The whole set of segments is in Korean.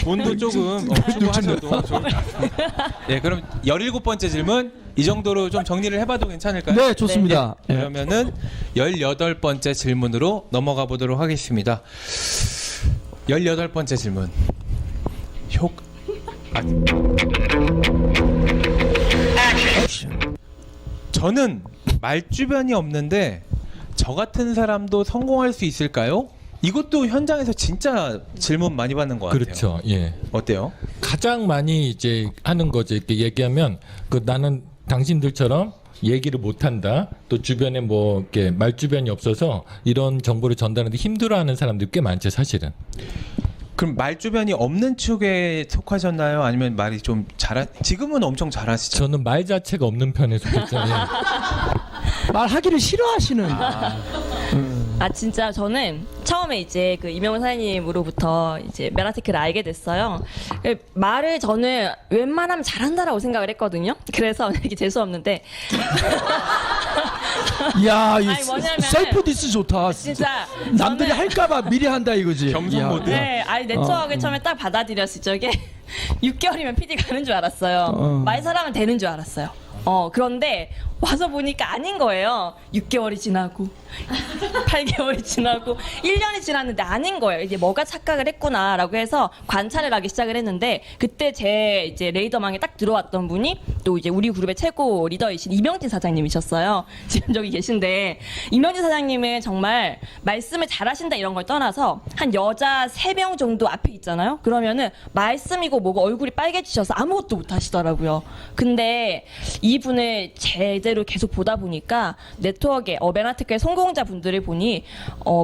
돈도 조금 추구하셔도 네, 그럼 17번째 질문 이 정도로 좀 정리를 해봐도 괜찮을까요? 네, 좋습니다. 네. 그러면은 18번째 질문으로 넘어가 보도록 하겠습니다. 18번째 질문. 저는 말주변이 없는데 저 같은 사람도 성공할 수 있을까요? 이것도 현장에서 진짜 질문 많이 받는 것 같아요. 그렇죠. 예. 어때요? 가장 많이 이제 하는 거죠. 이렇게 얘기하면 나는 당신들처럼 얘기를 못한다. 또 주변에 뭐 이렇게 말주변이 없어서 이런 정보를 전달하는데 힘들어하는 사람들이 꽤 많죠, 사실은. 그럼 말주변이 없는 축에 속하셨나요? 아니면 말이 좀 지금은 엄청 잘하시죠? 저는 말 자체가 없는 편에 속했죠. 예. 말하기를 싫어하시는. 진짜 저는 처음에 이제 그 이명훈 사장님으로부터 이제 메라테크를 알게 됐어요. 말을 저는 웬만하면 잘한다라고 생각을 했거든요. 그래서 이게 재수 없는데. 이야, 이 뭐냐면 셀프 디스 좋다. 진짜 남들이 할까봐 미리 한다 이거지. 겸손 이야. 모드. 네, 네트워크를 처음에 딱 받아들였을 적에 6개월이면 PD 가는 줄 알았어요. 말 잘하면 되는 줄 알았어요. 그런데 와서 보니까 아닌 거예요. 6개월이 지나고 8개월이 지나고 1년이 지났는데 아닌 거예요. 이제 뭐가 착각을 했구나라고 해서 관찰을 하기 시작을 했는데 그때 제 이제 레이더망에 딱 들어왔던 분이 또 이제 우리 그룹의 최고 리더이신 이명진 사장님이셨어요. 지금 저기 계신데 이명진 사장님은 정말 말씀을 잘하신다 이런 걸 떠나서 한 여자 3명 정도 앞에 있잖아요. 그러면은 말씀이고 뭐고 얼굴이 빨개지셔서 아무것도 못 하시더라고요. 근데 이분을 제대로 계속 보다 보니까 네트워크에 메나테크의 성공자 분들을 보니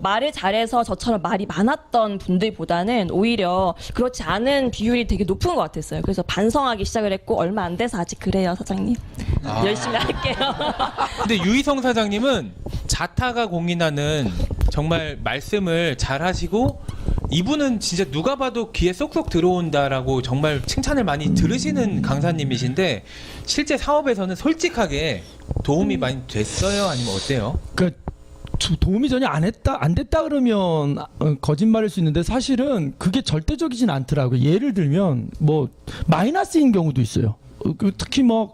말을 잘해서 저처럼 말이 많았던 분들보다는 오히려 그렇지 않은 비율이 되게 높은 것 같았어요. 그래서 반성하기 시작을 했고 얼마 안 돼서 아직 그래요, 사장님. 열심히 할게요. 근데 유희성 사장님은 자타가 공인하는 정말 말씀을 잘 하시고 이분은 진짜 누가 봐도 귀에 쏙쏙 들어온다라고 정말 칭찬을 많이 들으시는 강사님이신데 실제 사업에서는 솔직하게 도움이 많이 됐어요? 아니면 어때요? 그러니까 도움이 전혀 안 됐다 그러면 거짓말일 수 있는데 사실은 그게 절대적이진 않더라고요. 예를 들면 뭐 마이너스인 경우도 있어요. 특히 뭐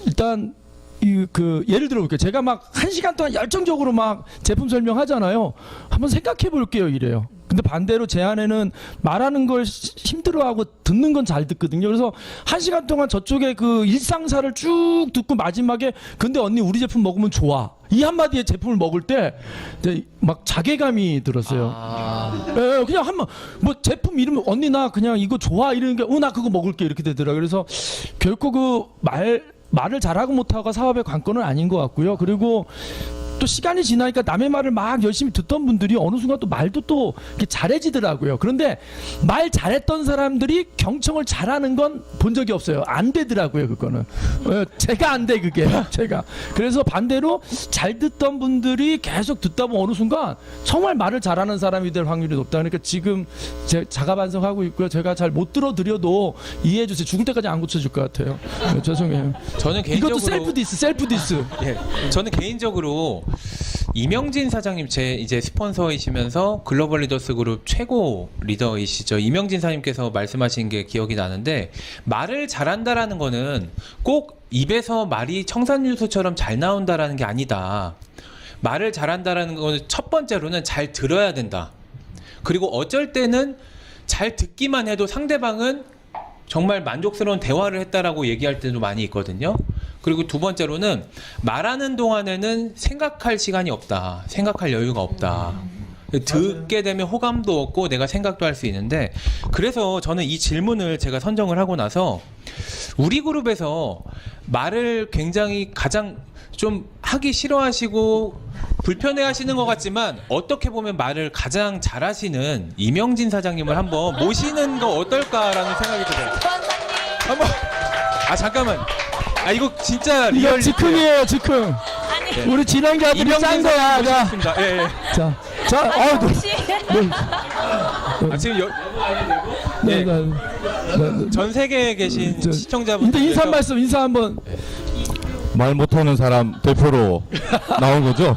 일단 예를 들어볼게요. 제가 막 1시간 동안 열정적으로 막 제품 설명하잖아요. 한번 생각해 볼게요 이래요. 근데 반대로 제 아내는 말하는 걸 힘들어하고 듣는 건 잘 듣거든요. 그래서 1시간 동안 저쪽에 그 일상사를 쭉 듣고 마지막에 근데 언니 우리 제품 먹으면 좋아. 이 한마디에 제품을 먹을 때 막 자괴감이 들었어요. 예, 그냥 한번 뭐 제품 이름 언니 나 그냥 이거 좋아 이러는 게 나 그거 먹을게 이렇게 되더라고요. 그래서 결코 그 말을 잘하고 못하고가 사업의 관건은 아닌 것 같고요. 그리고 또 시간이 지나니까 남의 말을 막 열심히 듣던 분들이 어느 순간 또 말도 또 이렇게 잘해지더라고요. 그런데 말 잘했던 사람들이 경청을 잘하는 건 본 적이 없어요. 안 되더라고요, 그거는. 제가 안 돼, 그게. 제가. 그래서 반대로 잘 듣던 분들이 계속 듣다 보면 어느 순간 정말 말을 잘하는 사람이 될 확률이 높다. 그러니까 지금 제 자가 반성하고 있고요. 제가 잘 못 들어드려도 이해해 주세요. 죽을 때까지 안 고쳐줄 것 같아요. 죄송해요. 저는 개인적으로 이것도 셀프 디스. 예, 저는 개인적으로 이명진 사장님 제 이제 스폰서이시면서 글로벌 리더스 그룹 최고 리더이시죠. 이명진 사장님께서 말씀하신 게 기억이 나는데 말을 잘한다라는 거는 꼭 입에서 말이 청산유수처럼 잘 나온다라는 게 아니다. 말을 잘한다라는 거는 첫 번째로는 잘 들어야 된다. 그리고 어쩔 때는 잘 듣기만 해도 상대방은 정말 만족스러운 대화를 했다라고 얘기할 때도 많이 있거든요. 그리고 두 번째로는 말하는 동안에는 생각할 시간이 없다. 생각할 여유가 없다. 듣게 되면 호감도 없고 내가 생각도 할 수 있는데 그래서 저는 이 질문을 제가 선정을 하고 나서 우리 그룹에서 말을 굉장히 가장 좀 하기 싫어하시고 불편해하시는 것 같지만 어떻게 보면 말을 가장 잘하시는 이명진 사장님을 한번 모시는 거 어떨까라는 생각이 들어요. 한번 잠깐만. 이거 진짜 이거 리얼 즉흥이에요, 즉흥. 아니, 우리 진행자들이 짠 거야. 모시겠습니다. 예, 예. 혹시 지금 전 세계에 계신 시청자분들 인사 한 말씀 인사 한번. 말 못하는 사람 대표로 나온 거죠?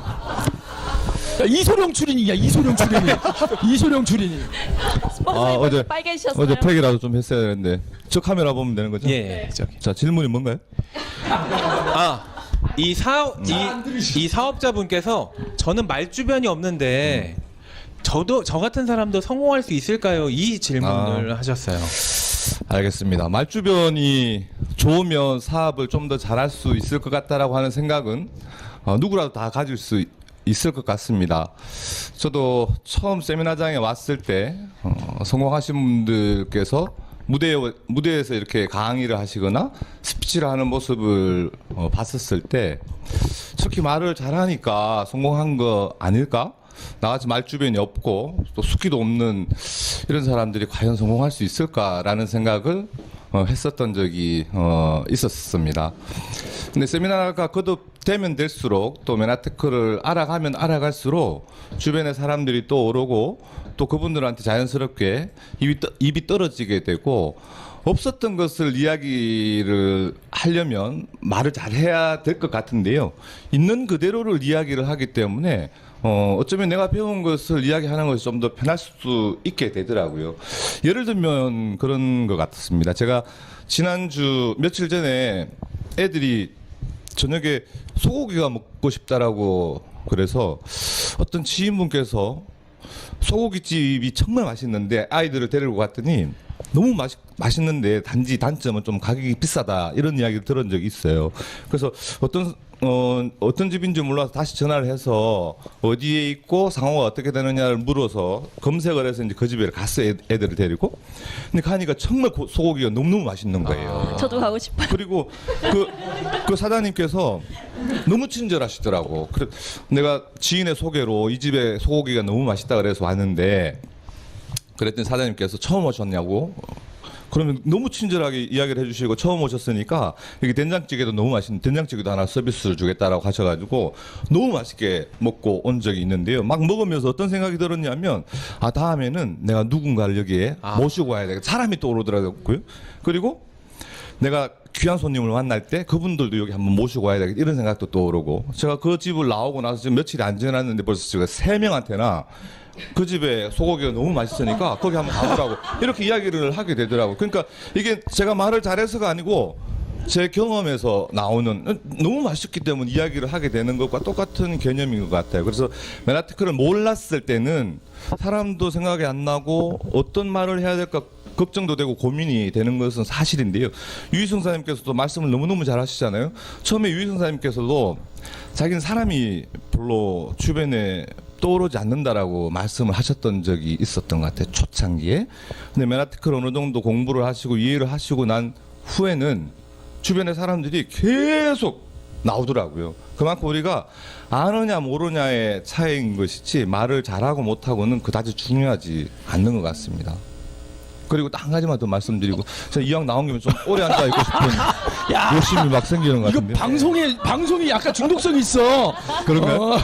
이소룡 출인이야. 이소룡 출인이. 이소룡 출인이. 스폰서님 어제- 빨개지셨어요. 어제 팩이라도 좀 했어야 되는데 저 카메라 보면 되는 거죠? 예, 저기. 자 질문이 뭔가요? 이 사업자분께서 저는 말주변이 없는데 저 같은 사람도 성공할 수 있을까요? 이 질문을 하셨어요. 알겠습니다. 말주변이 좋으면 사업을 좀 더 잘할 수 있을 것 같다라고 하는 생각은 누구라도 다 가질 수 있을 것 같습니다. 저도 처음 세미나장에 왔을 때 성공하신 분들께서 무대에서 이렇게 강의를 하시거나 스피치를 하는 모습을 봤었을 때 특히 말을 잘하니까 성공한 거 아닐까? 나같이 말주변이 없고 또 숙기도 없는 이런 사람들이 과연 성공할 수 있을까라는 생각을 했었던 적이 있었습니다. 근데 세미나가 거듭되면 될수록 또 메나테크를 알아가면 알아갈수록 주변의 사람들이 또 오르고 또 그분들한테 자연스럽게 입이 떨어지게 되고 없었던 것을 이야기를 하려면 말을 잘해야 될 것 같은데요. 있는 그대로를 이야기를 하기 때문에 어쩌면 내가 배운 것을 이야기하는 것이 좀 더 편할 수 있게 되더라고요. 예를 들면 그런 것 같습니다. 제가 지난주 며칠 전에 애들이 저녁에 소고기가 먹고 싶다라고 그래서 어떤 지인분께서 소고기집이 정말 맛있는데 아이들을 데리고 갔더니 너무 맛있는데 단지 단점은 좀 가격이 비싸다 이런 이야기를 들은 적이 있어요. 그래서 어떤 집인지 몰라서 다시 전화를 해서 어디에 있고 상호가 어떻게 되느냐를 물어서 검색을 해서 이제 그 집에 갔어요. 애들을 데리고. 근데 가니까 정말 소고기가 너무너무 맛있는 거예요. 저도 가고 싶어요. 그리고 그 사장님께서 너무 친절하시더라고. 그래 내가 지인의 소개로 이 집에 소고기가 너무 맛있다 그래서 왔는데 그랬더니 사장님께서 처음 오셨냐고. 그러면 너무 친절하게 이야기를 해주시고 처음 오셨으니까 여기 된장찌개도 너무 맛있는 된장찌개도 하나 서비스를 주겠다라고 하셔가지고 너무 맛있게 먹고 온 적이 있는데요. 막 먹으면서 어떤 생각이 들었냐면 다음에는 내가 누군가를 여기에 모시고 와야 되겠다. 사람이 떠오르더라고요. 그리고 내가 귀한 손님을 만날 때 그분들도 여기 한번 모시고 와야 되겠다 이런 생각도 떠오르고 제가 그 집을 나오고 나서 지금 며칠이 안 지났는데 벌써 제가 3명한테나 그 집에 소고기가 너무 맛있으니까 거기 한번 가보라고 이렇게 이야기를 하게 되더라고요. 그러니까 이게 제가 말을 잘해서가 아니고 제 경험에서 나오는 너무 맛있기 때문에 이야기를 하게 되는 것과 똑같은 개념인 것 같아요. 그래서 메나테크를 몰랐을 때는 사람도 생각이 안 나고 어떤 말을 해야 될까 걱정도 되고 고민이 되는 것은 사실인데요. 유희승 사님께서도 말씀을 너무너무 잘 하시잖아요. 처음에 유희승 사님께서도 자기는 사람이 별로 주변에 떠오르지 않는다라고 말씀을 하셨던 적이 있었던 것 같아요. 초창기에. 근데 메나테크를 어느 정도 공부를 하시고 이해를 하시고 난 후에는 주변의 사람들이 계속 나오더라고요. 그만큼 우리가 아느냐 모르냐의 차이인 것이지 말을 잘하고 못하고는 그다지 중요하지 않는 것 같습니다. 그리고 딱 한 가지만 더 말씀드리고 제가 이왕 나온 김에 좀 오래 앉아 있고 싶은 욕심이 막 생기는 것 이거 같은데. 방송이 약간 중독성 있어. 그런가요?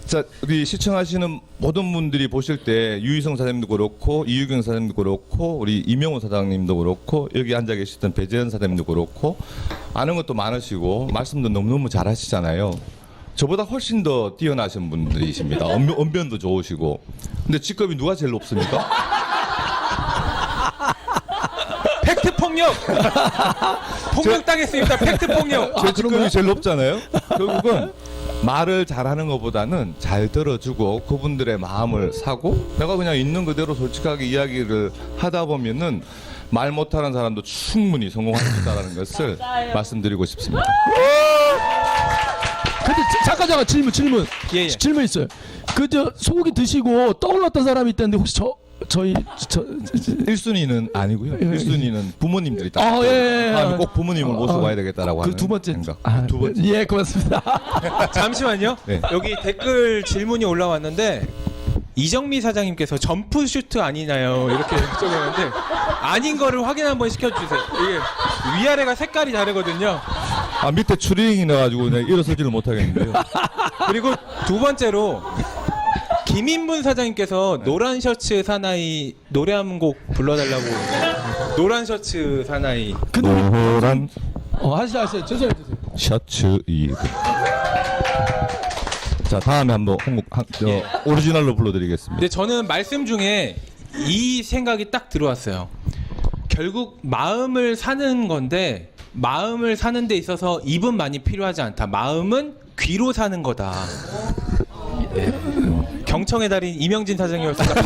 자, 우리 시청하시는 모든 분들이 보실 때 유희성 사장님도 그렇고 이유경 사장님도 그렇고 우리 이명호 사장님도 그렇고 여기 앉아 계시던 배재현 사장님도 그렇고 아는 것도 많으시고 말씀도 너무너무 잘하시잖아요. 저보다 훨씬 더 뛰어나신 분들이십니다. 언변도 좋으시고. 근데 직급이 누가 제일 높습니까? 팩트 폭력. 폭력당했습니다. 팩트 폭력. 제 직급이 제일 높잖아요. 결국은 말을 잘하는 것보다는 잘 들어주고 그분들의 마음을 사고 내가 그냥 있는 그대로 솔직하게 이야기를 하다 보면은 말 못하는 사람도 충분히 성공할 수 있다는 것을 말씀드리고 싶습니다. 근데 잠깐 질문. 예. 질문 있어요. 저 소고기 드시고 떠올랐던 사람이 있다는데 혹시 저희 1순위는 아니고요. 1순위는 부모님들이 딱. 예. 다음에 꼭 부모님을 모시고 와야 되겠다라고 하는 그 두 번째. 생각. 두 번째. 예, 고맙습니다. 잠시만요. 네. 여기 댓글 질문이 올라왔는데 이정미 사장님께서 점프슈트 아니나요? 이렇게 여쭤보는데 아닌 거를 확인 한번 시켜주세요. 이게 위아래가 색깔이 다르거든요. 밑에 추리닝이 나가지고 내가 일어서지를 못하겠는데요. 그리고 두 번째로 김인분 사장님께서 노란 셔츠 사나이 노래 한 곡 불러달라고. 노란 셔츠 사나이. 노란 하세요. 죄송해요. 셔츠 입. 자, 다음에 한번 오리지널로 불러드리겠습니다. 근데 저는 말씀 중에 이 생각이 딱 들어왔어요. 결국 마음을 사는 건데 마음을 사는 데 있어서 입은 많이 필요하지 않다. 마음은 귀로 사는 거다. 예. 경청의 달인 이명진 사장님이었습니다.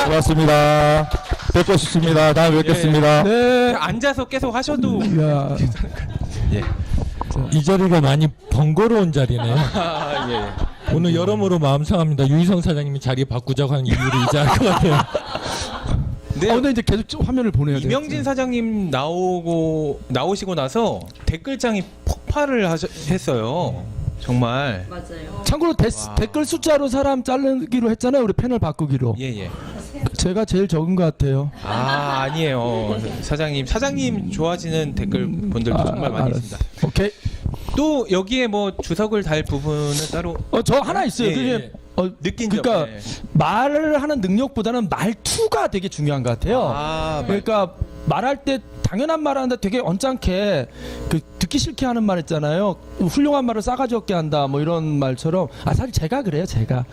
고맙습니다. 뵙고 싶습니다. 다음에 뵙겠습니다. 네. 앉아서 계속 하셔도 야. 예. 이 자리가 많이 번거로운 자리네요. 아, 예. 오늘 여러모로 마음 상합니다. 유희성 사장님이 자리 바꾸자고 하는 이유를 이제 알 것 같아요. 네. 근데 이제 계속 좀 화면을 보내야 돼요. 이명진 사장님 나오시고 나서 댓글장이 폭발을 했어요. 정말. 맞아요. 참고로 댓글 숫자로 사람 자르기로 했잖아요. 우리 패널 바꾸기로. 예예. 제가 제일 적은 것 같아요. 아 아니에요. 사장님 좋아지는 댓글 분들도 정말 많이 알았어. 있습니다. 오케이. 또 여기에 뭐 주석을 달 부분은 따로 저 하나 있어요. 예, 그게 예. 느낀 점. 그러니까 예. 말을 하는 능력보다는 말투가 되게 중요한 것 같아요. 그러니까 말할 때 당연한 말 하는데 되게 언짢게 그 듣기 싫게 하는 말 있잖아요. 훌륭한 말을 싸가지 없게 한다 뭐 이런 말처럼 사실 제가 그래요. 제가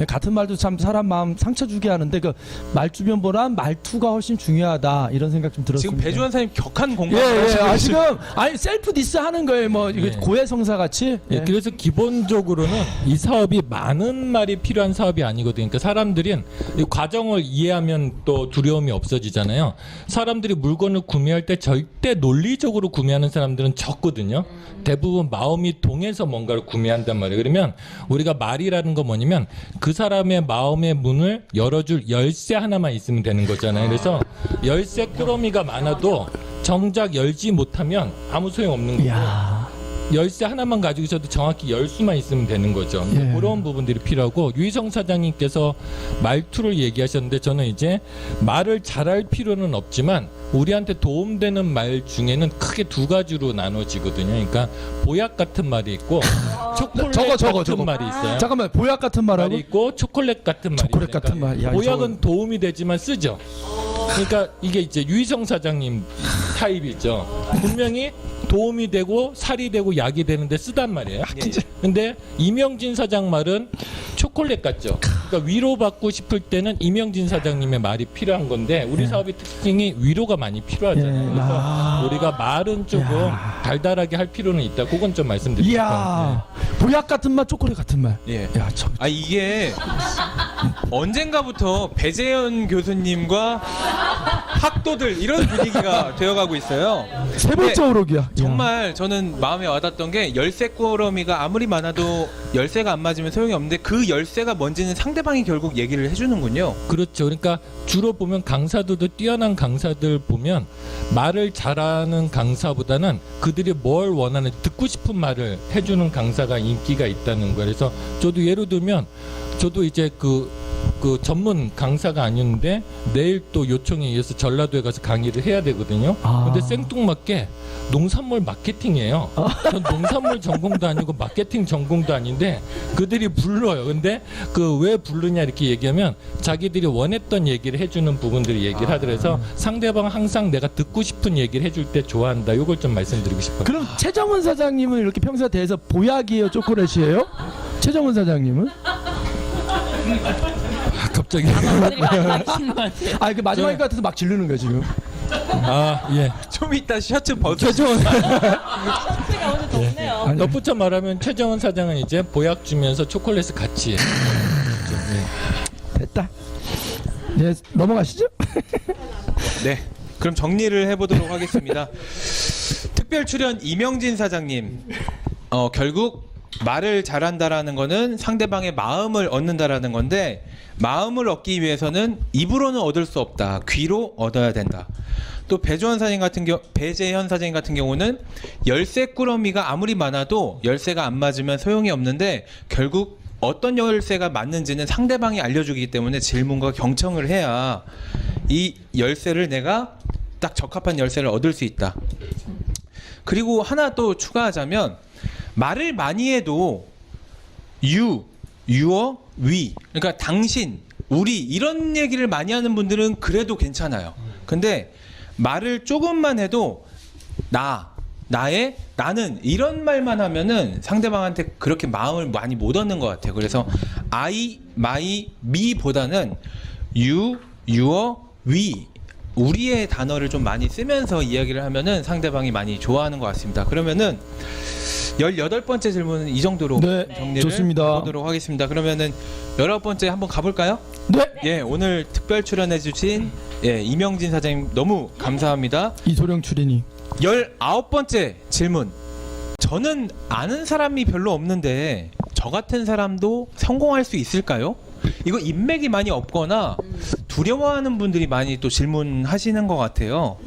같은 말도 참 사람 마음 상처 주게 하는데 그 말주변보단 말투가 훨씬 중요하다 이런 생각 좀 들었습니다. 지금 배주환 사님 격한 공감을 예, 하시고 지금 셀프 디스 하는 거예요. 뭐 이거 예. 고해성사 같이. 예, 그래서 기본적으로는 이 사업이 많은 말이 필요한 사업이 아니거든요. 그러니까 사람들은 이 과정을 이해하면 또 두려움이 없어지잖아요. 사람들이 물건을 구매할 때 절대 논리적으로 구매하는 사람들은 적거든요. 대부분 마음이 동해서 뭔가를 구매한단 말이에요. 그러면 우리가 말이라는 건 뭐냐면 그 사람의 마음의 문을 열어줄 열쇠 하나만 있으면 되는 거잖아요. 그래서 열쇠 꾸러미가 많아도 정작 열지 못하면 아무 소용 없는 거고 이야. 열쇠 하나만 가지고 있어도 정확히 열 수만 있으면 되는 거죠. 예. 그런 부분들이 필요하고 유희성 사장님께서 말투를 얘기하셨는데 저는 이제 말을 잘할 필요는 없지만 우리한테 도움되는 말 중에는 크게 두 가지로 나눠지거든요. 그러니까 보약 같은 말이 있고 초콜릿 같은 말이 있어요. 잠깐만 보약 같은 말하고 말이 있고 초콜릿 같은 말이 초콜릿 있어요. 같은 말. 야, 보약은 도움이 되지만 쓰죠. 그러니까 이게 이제 유희성 사장님 타입이죠. 분명히 도움이 되고 살이 되고 약이 되는데 쓰단 말이에요. 근데 이명진 사장 말은 초콜릿 같죠. 그러니까 위로받고 싶을 때는 이명진 사장님의 말이 필요한 건데 우리 사업의 특징이 위로가 많이 필요하잖아요. 그래서 우리가 말은 조금 달달하게 할 필요는 있다. 그건 좀 말씀드리고 싶어요. 이야. 보약 같은 말, 초콜릿 같은 말. 예. 야, 저 이게 언젠가부터 배재현 교수님과 학도들 이런 분위기가 되어가고 있어요. 세 번째 오록이야. 정말 저는 마음에 와닿았던 게 열쇠 꾸러미가 아무리 많아도 열쇠가 안 맞으면 소용이 없는데 그 열쇠가 뭔지는 상대방이 결국 얘기를 해주는군요. 그렇죠. 그러니까 주로 보면 강사들도 뛰어난 강사들 보면 말을 잘하는 강사보다는 그들이 뭘 원하는 듣고 싶은 말을 해주는 강사가 인기가 있다는 거예요. 그래서 저도 예를 들면 저도 이제 그 전문 강사가 아니었는데 내일 또 요청에 의해서 전라도에 가서 강의를 해야 되거든요. 근데 생뚱맞게 농산물 마케팅이에요. 전 농산물 전공도 아니고 마케팅 전공도 아닌데 그들이 불러요. 근데 그 왜 부르냐 이렇게 얘기하면 자기들이 원했던 얘기를 해주는 부분들을 얘기를 하더라서 상대방 항상 내가 듣고 싶은 얘기를 해줄 때 좋아한다. 이걸 좀 말씀드리고 싶어요. 그럼 최정은 사장님은 이렇게 평소에 대해서 보약이에요, 초콜릿이에요? 최정은 사장님은? 갑자기 분들이 많이 나오신 것 같아요. 그 마지막인 것 같아서 막 지르는 거야 지금. 예. 좀 이따 셔츠 벗어. 최정은 셔츠가 오늘 덥네요. 덧붙여 말하면 최정은 사장은 이제 보약 주면서 초콜릿을 같이 됐다. 네, 넘어가시죠. 네. 그럼 정리를 해보도록 하겠습니다. 특별 출연 이명진 사장님. 결국 말을 잘한다라는 거는 상대방의 마음을 얻는다라는 건데 마음을 얻기 위해서는 입으로는 얻을 수 없다. 귀로 얻어야 된다. 또 배재현 사장님 같은 경우는 열쇠 꾸러미가 아무리 많아도 열쇠가 안 맞으면 소용이 없는데 결국 어떤 열쇠가 맞는지는 상대방이 알려주기 때문에 질문과 경청을 해야 이 열쇠를 내가 딱 적합한 열쇠를 얻을 수 있다. 그리고 하나 또 추가하자면 말을 많이 해도 you, your, we 그러니까 당신, 우리 이런 얘기를 많이 하는 분들은 그래도 괜찮아요. 근데 말을 조금만 해도 나, 나는 이런 말만 하면은 상대방한테 그렇게 마음을 많이 못 얻는 것 같아요. 그래서 I, my, me보다는 you, your, we 우리의 단어를 좀 많이 쓰면서 이야기를 하면은 상대방이 많이 좋아하는 것 같습니다. 그러면은 18번째 질문은 이 정도로 네, 정리를 좋습니다. 해보도록 하겠습니다. 그러면은 19번째 한번 가볼까요? 네. 예, 오늘 특별 출연해주신 이명진 사장님 너무 감사합니다. 이소령 출연이. 19번째 질문. 저는 아는 사람이 별로 없는데 저 같은 사람도 성공할 수 있을까요? 이거 인맥이 많이 없거나 두려워하는 분들이 많이 또 질문하시는 것 같아요.